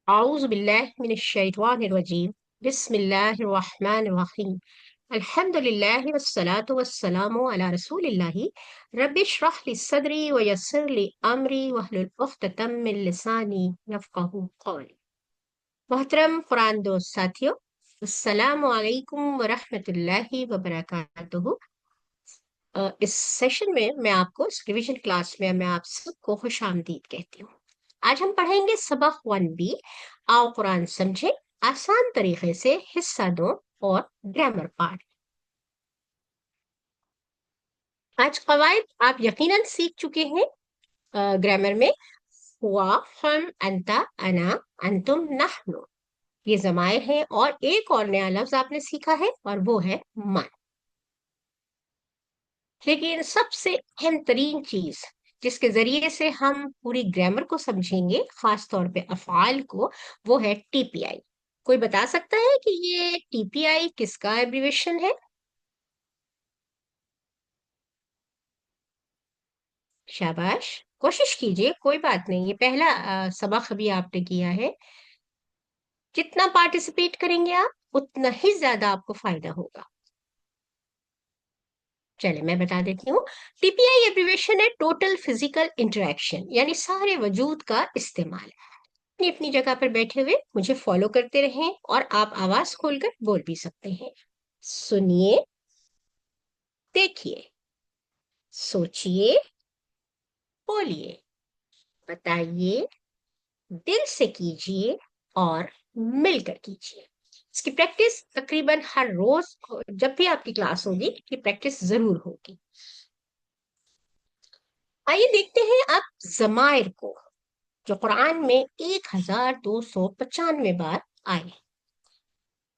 أعوذ بالله من الشيطان الرجيم بسم الله الرحمن الرحيم الحمد لله والصلاة والسلام على رسول الله رب اشرح لي صدري ويسر لي أمري واحلل عقدة من لساني يفقهوا قولي محترم قرآن دوست ساتھیو السلام علیکم ورحمۃ اللہ وبرکاتہ۔ اس سیشن میں آپ کو اس ریویژن کلاس میں آپ سب کو خوش آمدید کہتی ہوں۔ آج ہم پڑھیں گے سبق 1B، آؤ قرآن سمجھیں آسان طریقے سے، حصہ دو اور گرامر پارٹ۔ آج قواعد آپ یقیناً سیکھ چکے ہیں گرامر میں۔ ہوا، ہم، انتا، انا، انتم، نحنو، یہ ضمائر ہیں، اور ایک اور نیا لفظ آپ نے سیکھا ہے اور وہ ہے من۔ لیکن سب سے اہم ترین چیز جس کے ذریعے سے ہم پوری گرامر کو سمجھیں گے، خاص طور پہ افعال کو، وہ ہے ٹی پی آئی۔ کوئی بتا سکتا ہے کہ یہ ٹی پی آئی کس کا ایبریویشن ہے؟ شاباش، کوشش کیجئے، کوئی بات نہیں، یہ پہلا سبق ابھی آپ نے کیا ہے۔ جتنا پارٹیسپیٹ کریں گے آپ، اتنا ہی زیادہ آپ کو فائدہ ہوگا۔ چلے میں بتا دیتی ہوں۔ ٹی پی آئی ایبریویشن ہے ٹوٹل فزیکل انٹریکشن، یعنی سارے وجود کا استعمال۔ اپنی اپنی جگہ پر بیٹھے ہوئے مجھے فالو کرتے رہیں، اور آپ آواز کھول کر بول بھی سکتے ہیں۔ سنیے، دیکھیے، سوچئے، بولیے، بتائیے، دل سے کیجئے اور مل کر کیجئے۔ اس کی پریکٹس تقریباً ہر روز جب بھی آپ کی کلاس ہوگی یہ پریکٹس ضرور ہوگی۔ آئیے دیکھتے ہیں آپ ضمائر کو جو قرآن میں 1295 بار آئے۔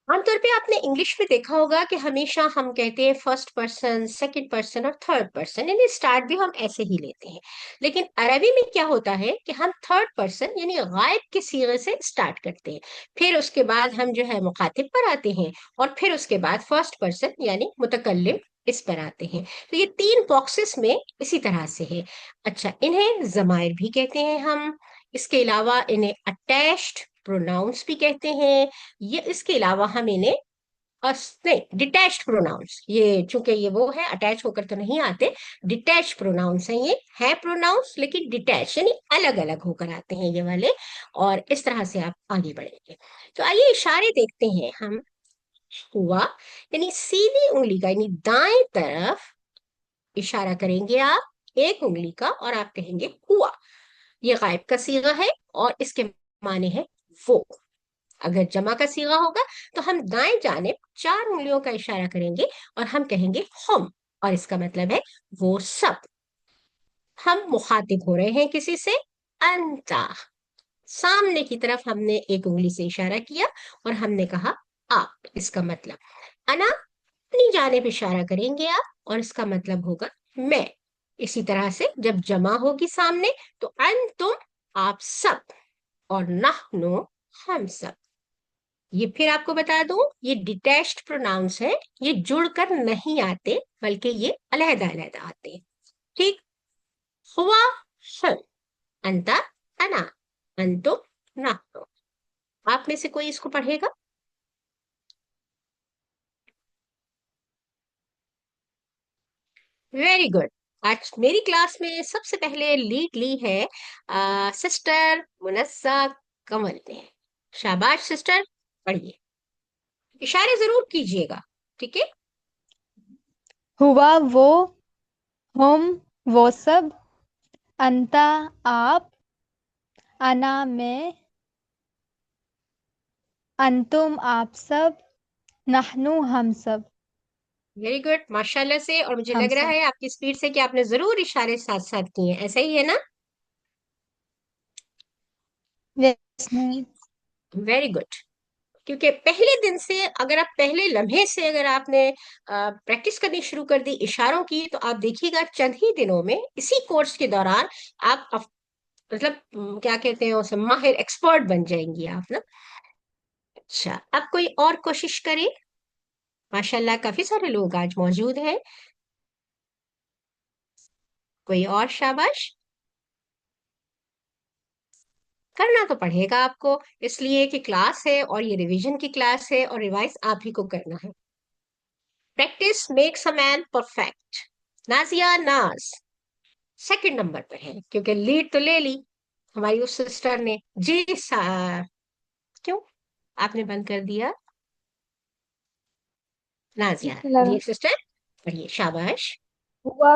عام طور پہ آپ نے انگلش میں دیکھا ہوگا کہ ہمیشہ ہم کہتے ہیں فرسٹ پرسن، سیکنڈ پرسن اور تھرڈ پرسن، یعنی اسٹارٹ بھی ہم ایسے ہی لیتے ہیں۔ لیکن عربی میں کیا ہوتا ہے کہ ہم تھرڈ پرسن یعنی غائب کے صیغے سے اسٹارٹ کرتے ہیں، پھر اس کے بعد ہم جو ہے مخاطب پر آتے ہیں، اور پھر اس کے بعد فرسٹ پرسن یعنی متکلم اس پر آتے ہیں۔ تو یہ 3 باکسز میں اسی طرح سے ہے۔ اچھا، انہیں ضمائر بھی کہتے ہیں ہم، اس کے علاوہ انہیں اٹیچڈ پروناؤنس بھی کہتے ہیں، یہ اس کے علاوہ ہم انہیں نہیں، ڈیٹیچڈ پروناؤنس، یہ چونکہ یہ وہ ہے اٹیچ ہو کر تو نہیں آتے، ڈیٹیچ پروناؤنس ہیں، یہ ہے پروناؤنس لیکن ڈیٹیچ یعنی الگ الگ ہو کر آتے ہیں یہ والے، اور اس طرح سے آپ آگے بڑھیں گے۔ تو آئیے اشارے دیکھتے ہیں ہم۔ ہوا یعنی سیدھی انگلی کا یعنی دائیں طرف اشارہ کریں گے آپ ایک انگلی کا، اور آپ کہیں گے ہوا، یہ غائب کا صیغہ ہے اور اس کے معنی ہے وہ۔ اگر جمع کا صیغہ ہوگا تو ہم دائیں جانب 4 انگلیوں کا اشارہ کریں گے اور ہم کہیں گے ہم، اور اس کا مطلب ہے وہ سب۔ ہم مخاطب ہو رہے ہیں کسی سے، انتا، سامنے کی طرف ہم نے ایک انگلی سے اشارہ کیا اور ہم نے کہا آپ، اس کا مطلب انا، اپنی جانب اشارہ کریں گے آپ اور اس کا مطلب ہوگا میں۔ اسی طرح سے جب جمع ہوگی سامنے تو انتم، آپ سب، اور نحنو، ہم سب۔ یہ پھر آپ کو بتا دوں، یہ ڈیٹیچڈ پروناؤنس ہے، یہ جڑ کر نہیں آتے بلکہ یہ علیحدہ علیحدہ آتے ہیں۔ ٹھیک، ہوا، ہم، انتا، انا، انتم، نحنو۔ آپ میں سے کوئی اس کو پڑھے گا؟ Very good. آج میری کلاس میں سب سے پہلے لیڈ لی ہے سسٹر منزہ کمل نے۔ شاباش سسٹر، پڑھیے، اشارے ضرور کیجئے گا، ٹھیک ہے؟ ہوا وہ، ہم وہ سب، انتا آپ، انا میں، انتم آپ سب، نحنو ہم سب۔ ویری گڈ، ماشاء اللہ سے، اور مجھے ہم لگ رہا سب ہے آپ کی اسپیڈ سے کہ آپ نے ضرور اشارے ساتھ ساتھ کیے ہیں، ایسا ہی ہے نا؟ یس میم۔ ویری گڈ، کیونکہ پہلے دن سے، اگر آپ پہلے لمحے سے اگر آپ نے پریکٹس کرنی شروع کر دی اشاروں کی، تو آپ دیکھیے گا چند ہی دنوں میں اسی کورس کے دوران آپ مطلب کیا کہتے ہیں اسے، ماہر ایکسپرٹ بن جائیں گی آپ نا۔ اچھا، اب کوئی اور کوشش کرے؟ ماشاءاللہ کافی سارے لوگ آج موجود ہیں، کوئی اور؟ شاباش، करना तो पड़ेगा आपको, इसलिए कि क्लास है और ये रिवीजन की क्लास है और रिवाइज आप ही को करना है। Practice makes a man perfect. Nazia नाज सेकंड नंबर पर है, क्योंकि लीड तो ले ली हमारी उस सिस्टर ने। जी सर। क्यों आपने बंद कर दिया? नाजिया बिस्मिल्लाह। जी सिस्टर पढ़िए, शाबाश। हुआ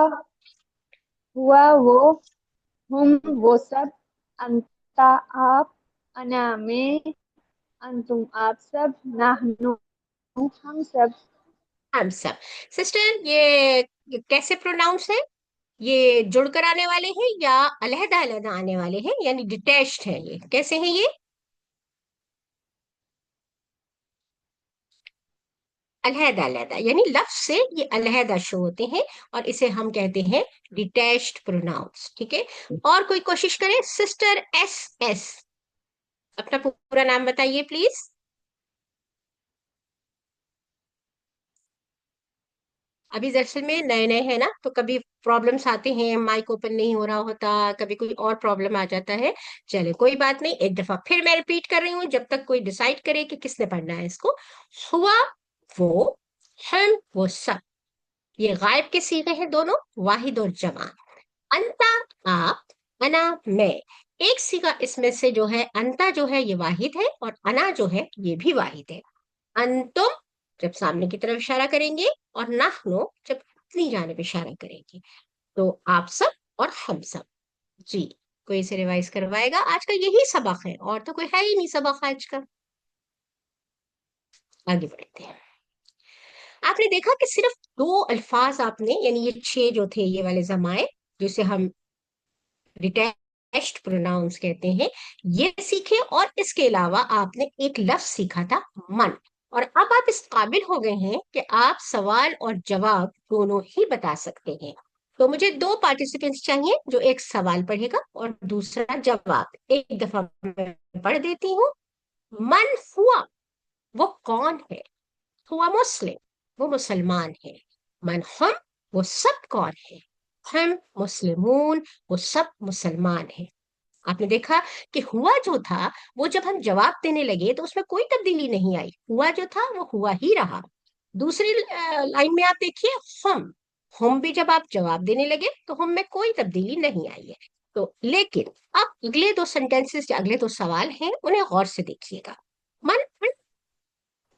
हुआ वो, हम वो सब, अंता आप, अना मैं, अंतुम आप सब, नाहनु हम सब। हम सब। सिस्टर ये कैसे प्रोनाउंस है? ये जुड़कर आने वाले हैं या अलहदा अलहदा आने वाले हैं, यानी डिटैच्ड है? ये कैसे हैं ये? अलहदा अलहदा, यानी लफ्ज से ये अलहदा शो होते हैं और इसे हम कहते हैं डिटैच्ड प्रोनाउंस। ठीक है, और कोई कोशिश करे? सिस्टर एस एस, अपना पूरा नाम बताइए प्लीज। अभी दरअसल में नए नए हैं ना, तो कभी प्रॉब्लम्स आते हैं, माइक ओपन नहीं हो रहा होता, कभी कोई और प्रॉब्लम आ जाता है। चले कोई बात नहीं, एक दफा फिर मैं रिपीट कर रही हूँ जब तक कोई डिसाइड करे कि किसने पढ़ना है इसको। हुआ वो, हम वो सब, ये गायब के सीगे हैं दोनों, वाहिद और जमा। अंता आप, अना मैं। एक सीगा इसमें से जो है अंता जो है ये वाहिद है, और अना जो है ये भी वाहिद है। अंतुम जब सामने की तरफ इशारा करेंगे, और नाहनो जब अपनी जानिब इशारा करेंगे। तो आप सब और हम सब। जी, कोई इसे रिवाइज करवाएगा? आज का यही सबक है, और तो कोई है ही नहीं सबक आज का। आगे बढ़ते हैं। आपने देखा कि सिर्फ दो अल्फाज आपने, यानी ये छह जो थे ये वाले जमाए, जिसे हम डिटैच्ड प्रोनाउंस कहते हैं, ये सीखे, और इसके अलावा आपने एक लफ्ज सीखा था, मन। और अब आप इस काबिल हो गए हैं कि आप सवाल और जवाब दोनों ही बता सकते हैं। तो मुझे दो पार्टिसिपेंट्स चाहिए, जो एक सवाल पढ़ेगा और दूसरा जवाब। एक दफा मैं पढ़ देती हूँ। मन हुआ वो कौन है? हुआ मुस्लिम, वो मुसलमान है। मन हम, वो सब कौन है? हम मुस्लिमून, वो सब मुसलमान है। आपने देखा कि हुआ जो था वो जब हम जवाब देने लगे तो उसमें कोई तब्दीली नहीं आई, हुआ जो था वो हुआ ही रहा। दूसरी लाइन में आप देखिए, हम भी जब आप जवाब देने लगे तो हम में कोई तब्दीली नहीं आई है। तो लेकिन अब अगले दो सेंटेंसेस, अगले दो सवाल हैं, उन्हें गौर से देखिएगा। मन,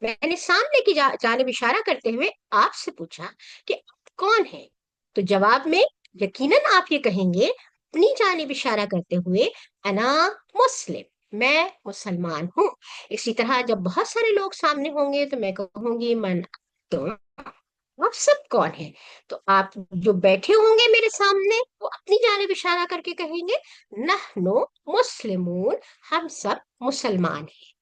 मैंने सामने की जानिब इशारा करते हुए आपसे पूछा कि आप कौन है? तो जवाब में यकीनन आप ये कहेंगे अपनी जानिब इशारा करते हुए, अना मुस्लिम, मैं मुसलमान हूँ। इसी तरह जब बहुत सारे लोग सामने होंगे तो मैं कहूंगी मन, तो आप सब कौन है? तो आप जो बैठे होंगे मेरे सामने वो अपनी जानिब इशारा करके कहेंगे, नहनो मुस्लिमून, हम सब मुसलमान हैं।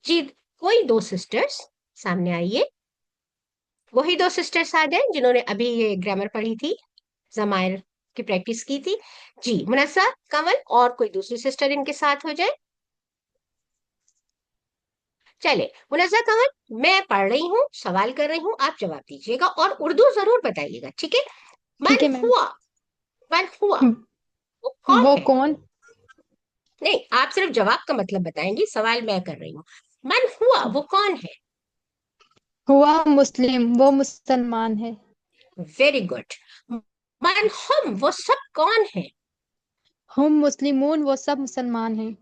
जी, कोई दो सिस्टर्स सामने आइए। वही दो सिस्टर्स आ जाए जिन्होंने अभी ये ग्रामर पढ़ी थी, जमायर की प्रैक्टिस की थी। जी, मुनस्सा, कमल, और कोई दूसरी सिस्टर इनके साथ हो जाए। चले, मुनस्सा, कमल, मैं पढ़ रही हूँ, सवाल कर रही हूँ, आप जवाब दीजिएगा और उर्दू जरूर बताइएगा, ठीक है? ठीक मन है मैम। हुआ, मन हुआ वो कौन वो है? कौन? नहीं, आप सिर्फ जवाब का मतलब बताएंगी, सवाल मैं कर रही हूँ। मन हुआ वो कौन है? हुआ मुस्लिम, वो मुसलमान है। Very good. मन हम वो सब कौन है? हम मुस्लिमून, वो सब मुसलमान हैं।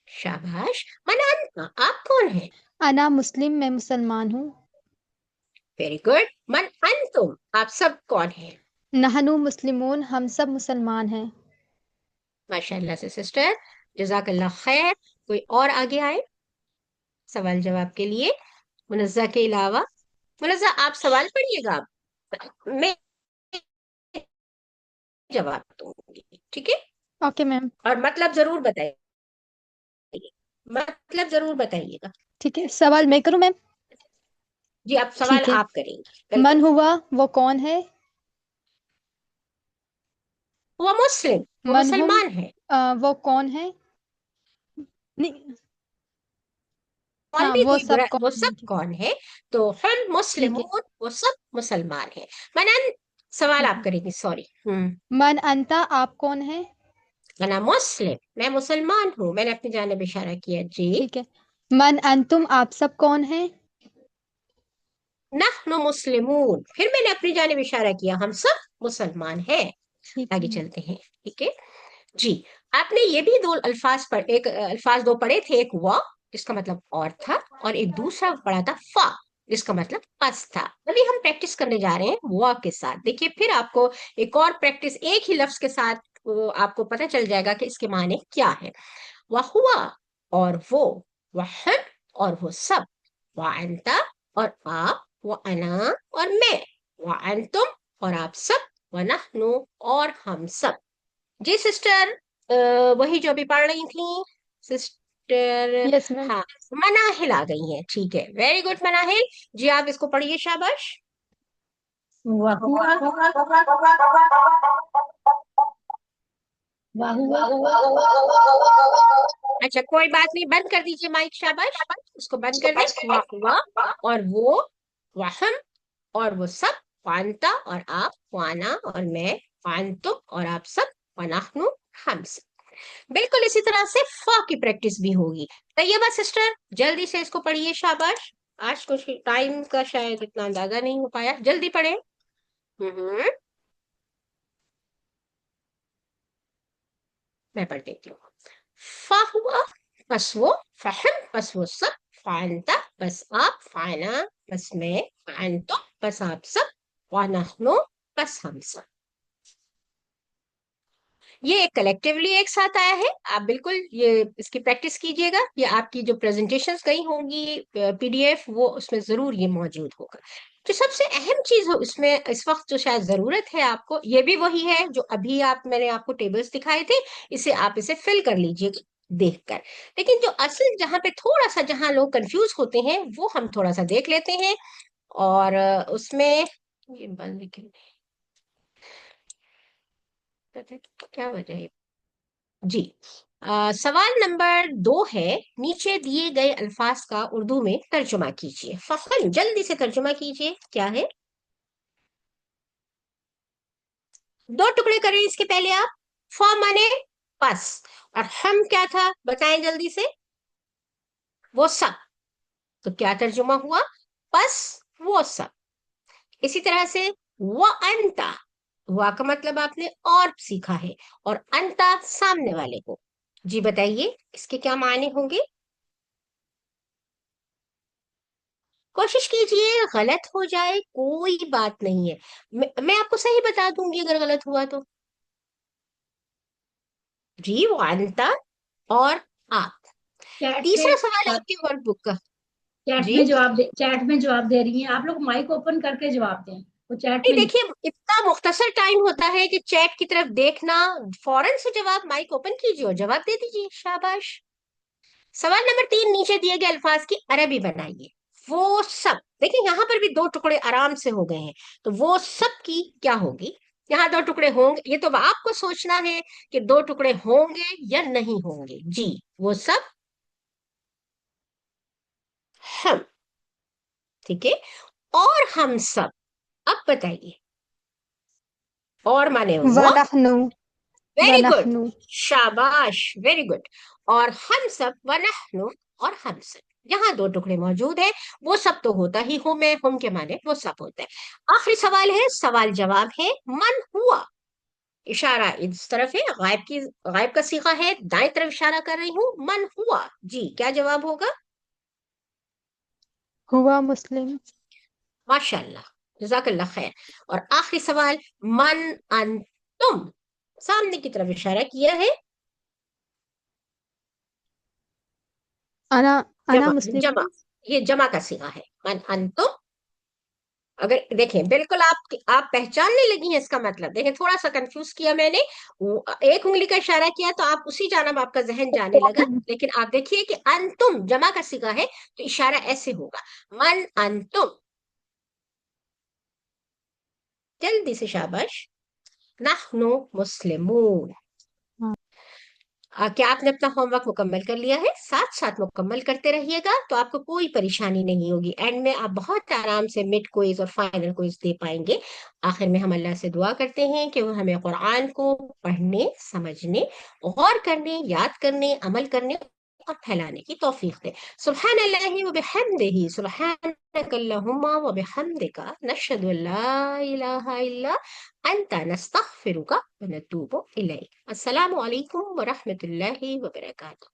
शाबाश। मनाना, आप कौन है? अना मुस्लिम, मैं मुसलमान हूँ। Very good. मन अंतुम, आप सब कौन है? नहनु मुस्लिमून, हम सब मुसलमान हैं। माशाल्लाह से सिस्टर, जजाकल्लाह खैर। कोई और आगे आए सवाल जवाब के लिए, मुनज्जा के अलावा? मुनज्जा, आप सवाल पढ़िएगा, मैं जवाब दूंगी, ठीक है? Okay ma'am. और मतलब जरूर बताइए, मतलब जरूर बताइएगा। ठीक है, सवाल मैं करूँ मैम? जी, आप सवाल ठीक है। आप करेंगे, बिल्कुल। मन हुआ वो कौन है? वो मुस्लिम, वो मन हम, मुसलमान है। वो कौन है? नहीं। कौन हाँ, भी वो कोई बुरा, सब कौन वो है, सब ठीक है। कौन है? तो हम ठीक है। मुस्लिमून, वो सब मुसलमान है। मनन, सवाल ठीक आप है। करेंगे, सॉरी। मन अंता, आप कौन है? अना मुस्लिम, मैं मुसलमान हूँ, मैंने अपनी जानिब इशारा किया। जी। ठीक है। मन अंतुम, आप सब कौन हैं? नहनु मुस्लिमून, फिर मैंने अपनी जानिब इशारा किया, हम सब मुसलमान हैं। ठीक आगे है। चलते हैं। ठीक है जी। आपने ये भी दो अल्फाज पढ़ एक अल्फाज दो पढ़े थे, एक वा जिसका मतलब और था, और एक दूसरा पढ़ा था फा जिसका मतलब बस था। अभी हम प्रैक्टिस करने जा रहे हैं वा के साथ। देखिए फिर आपको एक और प्रैक्टिस एक ही लफ्ज के साथ आपको पता चल जाएगा कि इसके माने क्या है। वह हुआ और वो, वह हम और वो सब, वह अंता और आप, वह अना और मैं, वह अंतुम और आप सब, वह नहनु और हम सब। जी सिस्टर, वही जो अभी पढ़ रही थी सिस्टर। Yes ma'am. हाँ, मनाहिल आ गई हैं। ठीक है, वेरी गुड मनाहिल। जी आप इसको पढ़िए, शाबाश। वहुआ वहुआ अच्छा कोई बात नहीं, बंद कर दीजिए माइक, शाबाश। उसको बंद कर दें। वाह हुआ और वो, वाहम और वो सब, वांता और आप, वाना और मैं, वांतुम और आप सब, वनाहनु हम सब। बिल्कुल इसी तरह से फा की प्रैक्टिस भी होगी। तैयबा सिस्टर जल्दी से इसको पढ़िए, शाबाश। आज कुछ टाइम का शायद इतना अंदाजा नहीं हो पाया, जल्दी पढ़े। मैं पढ़ देती हूँ। फा हुआ बस वो, फहम बस वो सब, फानता बस आप, फाना बस मैं, फानतो बस आप सब, वानहनो बस हम सब। ये कलेक्टिवली एक साथ आया है। आप बिल्कुल ये इसकी प्रैक्टिस कीजिएगा। ये आपकी जो प्रेजेंटेशंस गई होंगी पीडीएफ, वो उसमें जरूर ये मौजूद होगा। जो सबसे अहम चीज हो इसमें इस वक्त जो शायद जरूरत है आपको, ये भी वही है जो अभी मैंने आपको टेबल्स दिखाए थे, इसे आप इसे फिल कर लीजिएगा देखकर। लेकिन जो असल जहां पे थोड़ा सा जहां लोग कंफ्यूज होते हैं वो हम थोड़ा सा देख लेते हैं। और उसमें ये बंद क्यों नहीं? क्या वजह है? जी। सवाल नंबर 2 है, नीचे दिए गए अल्फाज का उर्दू में तर्जुमा कीजिए। फखन जल्दी से तर्जुमा कीजिए, क्या है? दो टुकड़े करें इसके पहले आप। फ माने बस, और हम क्या था बताएं जल्दी से? वो सब। तो क्या तर्जुमा हुआ? बस वो सब। इसी तरह से व अंता, वा का मतलब आपने और सीखा है, और अंता सामने वाले को। जी बताइए इसके क्या मायने होंगे? कोशिश कीजिए, गलत हो जाए कोई बात नहीं है, मैं आपको सही बता दूंगी अगर गलत हुआ तो। जी वो अंता और आप। चैट तीसरा में सवाल आपके वर्कबुक का। जी चैट में जवाब दे रही हैं आप लोग, माइक ओपन करके जवाब दें, वो चैट नहीं, में। देखिए इतना मुख्तसर टाइम होता है कि चैट की तरफ देखना, फौरन से जवाब माइक ओपन कीजिए और जवाब दे दीजिए, शाबाश। सवाल नंबर 3, नीचे दिए गए अल्फाज की अरबी बनाइए। वो सब, देखिए यहाँ पर भी दो टुकड़े आराम से हो गए हैं, तो वो सब की क्या होगी? यहाँ दो टुकड़े होंगे, ये तो आपको सोचना है कि दो टुकड़े होंगे या नहीं होंगे। जी वो सब, हम। ठीक है, और हम सब। अब बताइए, और माने वो। वनहनु। वेरी गुड, वनहनु। शाबाश, वेरी गुड। और हम सब, वनहनु और हम सब। यहाँ दो टुकड़े मौजूद है, वो सब तो होता ही हूं मैं, हम के माने वो सब होता है। आखिरी सवाल है, सवाल जवाब है, मन हुआ। इशारा इस तरफ है, गायब का सीखा है, दाएं तरफ इशारा कर रही हूँ, मन हुआ। जी क्या जवाब होगा? हुआ मुस्लिम। माशाल्लाह, जज़ाकल्लाह खैर। और आखिरी सवाल, मन अंतुम, सामने की तरफ इशारा किया है, अना अना जमा जमा, मुस्लिम। ये जमा का सीगा है, मन अंतुम। अगर देखें बिल्कुल आप पहचानने लगी हैं इसका मतलब। देखें थोड़ा सा कंफ्यूज किया मैंने, एक उंगली का इशारा किया तो आप उसी जानब आपका जहन जाने लगा, लेकिन आप देखिए कि अंतुम जमा का सीगा है तो इशारा ऐसे होगा, मन अंतुम। जल्दी से शाबाश। नहनु मुस्लिमून। हाँ। क्या आपने अपना होमवर्क मुकम्मल कर लिया है? साथ साथ मुकम्मल करते रहिएगा तो आपको कोई परेशानी नहीं होगी। एंड में आप बहुत आराम से मिड क्विज और फाइनल क्विज दे पाएंगे। आखिर में हम अल्लाह से दुआ करते हैं कि वो हमें कुरान को पढ़ने, समझने, गौर करने, याद करने, अमल करने और फैलाने की तौफीक दे। सुब्हान अल्लाहि व बिहम्दिही, सुब्हानक अल्लाहुम्मा व बिहम्दिका, नशहदु अल्ला इलाहा इल्ला अंता, नस्तगफिरुका व नतूबु इलैक। अस्सलामु अलैकुम व रहमतुल्लाहि व बरकातुहू।